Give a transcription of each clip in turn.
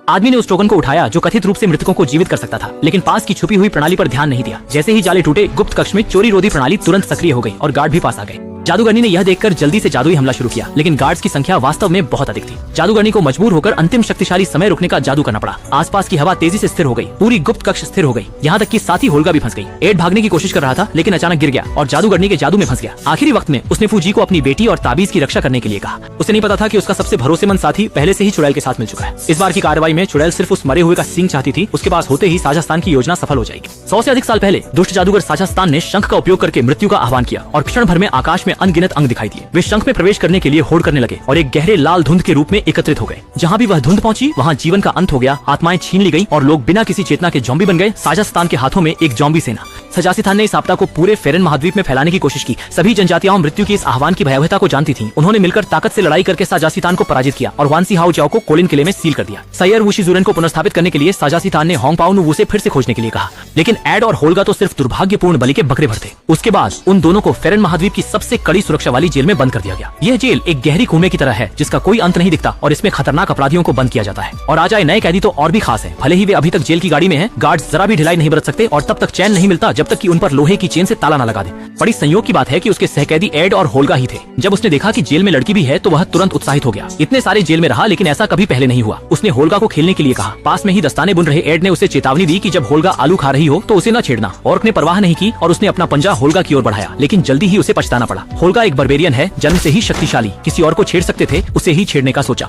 आदमी ने उस टोकन को उठाया जो कथित रूप से मृतकों को जीवित कर सकता था, लेकिन पास की छुपी हुई प्रणाली पर ध्यान नहीं दिया। जैसे ही जाले टूटे, गुप्त कक्ष में चोरी रोधी प्रणाली तुरंत सक्रिय हो गई और गार्ड भी पास आ गए। जादूगरनी ने यह देखकर जल्दी से जादुई हमला शुरू किया, लेकिन गार्ड्स की संख्या वास्तव में बहुत अधिक थी। जादूगरनी को मजबूर होकर अंतिम शक्तिशाली समय रुकने का जादू करना पड़ा। आसपास की हवा तेजी से स्थिर हो गई, पूरी गुप्त कक्ष स्थिर हो गई, यहाँ तक कि साथी होल्गा भी फंस गई। एड भागने की कोशिश कर रहा था, लेकिन अचानक गिर गया और जादूगरनी के जादू में फंस गया। आखिरी वक्त में उसने फूजी को अपनी बेटी और ताबीज की रक्षा करने के लिए कहा। उसे नहीं पता था कि उसका सबसे भरोसेमंद साथी पहले से ही चुड़ैल के साथ मिल चुका है। इस बार की कार्रवाई में चुड़ैल सिर्फ उस मरे हुए का सींग चाहती थी। उसके पास होते ही साझास्तान की योजना सफल हो जाएगी। 100 से अधिक साल पहले दुष्ट जादूगर साझास्तान ने शंख का उपयोग करके मृत्यु का आह्वान किया और क्षण भर में आकाश में अनगिनत अंग दिखाई दिए। वे शंख में प्रवेश करने के लिए होड़ करने लगे और एक गहरे लाल धुंध के रूप में एकत्रित हो गए। जहाँ भी वह धुंध पहुंची, वहाँ जीवन का अंत हो गया, आत्माएं छीन ली गई और लोग बिना किसी चेतना के जॉम्बी बन गए। साझास्तान के हाथों में एक जॉम्बी सेना। साझास्तान ने इस आपदा को पूरे फेरन महाद्वीप में फैलाने की कोशिश की। सभी जनजातियां मृत्यु के इस आह्वान की भयावहता को जानती थीं। उन्होंने मिलकर ताकत से लड़ाई करके साझास्तान को पराजित किया और वानसी हाओ जाओ को कोलिन किले में सील कर दिया। सैयर वुशीजुरन को पुनर्स्थापित करने के लिए साझास्तान ने होंग पाओ नुवू से फिर से खोजने के लिए कहा, लेकिन एड और होल्गा तो सिर्फ दुर्भाग्यपूर्ण बलि के बकरे भर थे। उसके बाद उन दोनों को फेरन महाद्वीप की सबसे कड़ी सुरक्षा वाली जेल में बंद कर दिया गया। यह जेल एक गहरी कुएं की तरह है जिसका कोई अंत नहीं दिखता और इसमें खतरनाक अपराधियों को बंद किया जाता है। और आ जाए नए कैदी तो और भी खास है। भले ही वे अभी तक जेल की गाड़ी में हैं, गार्ड्स जरा भी ढिलाई नहीं बरत सकते और तब तक चैन नहीं मिलता जब तक कि उन पर लोहे की चेन से ताला न लगा दे। बड़ी संयोग की बात है कि उसके सहकैदी एड और होल्गा ही थे। जब उसने देखा कि जेल में लड़की भी है तो वह तुरंत उत्साहित हो गया। इतने सारे जेल में रहा, लेकिन ऐसा कभी पहले नहीं हुआ। उसने होल्गा को खेलने के लिए कहा। पास में ही दस्ताने बुन रहे एड ने उसे चेतावनी दी कि जब होल्गा आलू खा रही हो तो उसे न छेड़ना। ऑर्क ने परवाह नहीं की और उसने अपना पंजा होल्गा की ओर बढ़ाया, लेकिन जल्दी ही उसे पछताना पड़ा। होल्गा एक बर्बेरियन है, जन्म से ही शक्तिशाली। किसी और को छेड़ सकते थे, उसे ही छेड़ने का सोचा।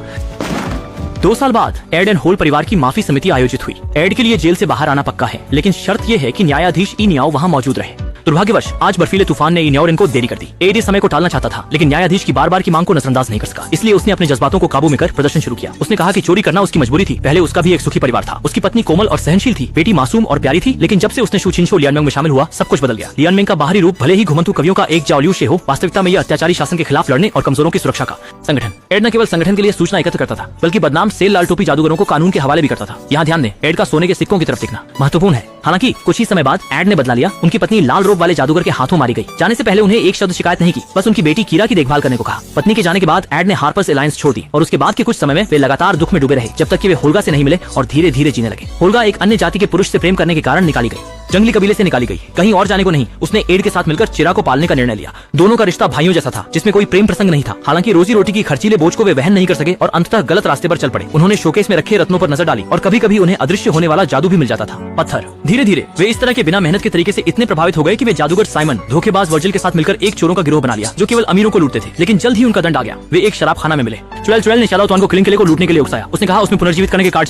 2 साल बाद एड एंड होल परिवार की माफी समिति आयोजित हुई। एड के लिए जेल से बाहर आना पक्का है, लेकिन शर्त यह है कि न्यायाधीश ई न्याओ वहाँ मौजूद रहे। दुर्भाग्यवश आज बर्फीले तूफान ने ई न्याओ को देरी कर दी। एड इस समय को टालना चाहता था, लेकिन न्यायाधीश की बार बार की मांग को नजरअंदाज नहीं कर सका। इसलिए उसने अपने जज्बातों को काबू में कर प्रदर्शन शुरू किया। उसने कहा कि चोरी करना उसकी मजबूरी थी। पहले उसका भी एक सुखी परिवार था। उसकी पत्नी कोमल और सहनशील थी, बेटी मासूम और प्यारी थी। लेकिन जब से उसने शूचिंशो लियानमेंग में शामिल हुआ, सब कुछ बदल गया। लियानमेंग का बाहरी रूप भले ही घुमंतू कवियों का एक जाओलियू से हो, वास्तविकता में यह अत्याचारी शासन के खिलाफ लड़ने और कमजोरों की सुरक्षा का संगठन। एड न केवल संगठन के लिए सूचना एकत्र करता था, बल्कि बदनाम सेल लाल टोपी जादूगरों को कानून के हवाले भी करता था। यहाँ ध्यान दें, एड का सोने के सिक्कों की तरफ देखना महत्वपूर्ण है। हालांकि कुछ ही समय बाद एड ने बदला लिया। उनकी पत्नी लाल रोब वाले जादूगर के हाथों मारी गई। जाने से पहले उन्हें एक शब्द शिकायत नहीं की, बस उनकी बेटी कीरा की देखभाल करने को कहा। पत्नी के जाने के बाद एड ने हार्पर्स एलायंस छोड़ दी और उसके बाद के कुछ समय में वे लगातार दुख में डूबे रहे, जब तक कि वे होल्गा से नहीं मिले और धीरे धीरे जीने लगे। होल्गा एक अन्य जाति के पुरुष से प्रेम करने के कारण निकाली गई, जंगली कबीले से निकाली गई, कहीं और जाने को नहीं। उसने एड के साथ मिलकर चिरा को पालने का निर्णय लिया। दोनों का रिश्ता भाइयों जैसा था, जिसमें कोई प्रेम प्रसंग नहीं था। हालांकि रोजी रोटी की खर्चीले बोझ को वे वहन नहीं कर सके और अंततः गलत रास्ते पर चल पड़े। उन्होंने शोकेस में रखे रत्नों पर नजर डाली और कभी कभी उन्हें अदृश्य होने वाला जादू भी मिल जाता था, पत्थर। धीरे धीरे वे इस तरह के बिना मेहनत के तरीके से इतने प्रभावित हो गए कि वे जादूगर साइमन धोखेबाज वर्जिल के साथ मिलकर एक चोरों का गिरोह बना लिया, जो केवल अमीरों को लूटते थे। लेकिन जल्द ही उनका दंड आ गया। वे एक शराब खाना में मिले। चुड़ैल ने शालाउतवान को किलिंग किले को लूटने के लिए उकसाया। उसने कहा उसमें पुनर्जीवित करने के कार्ड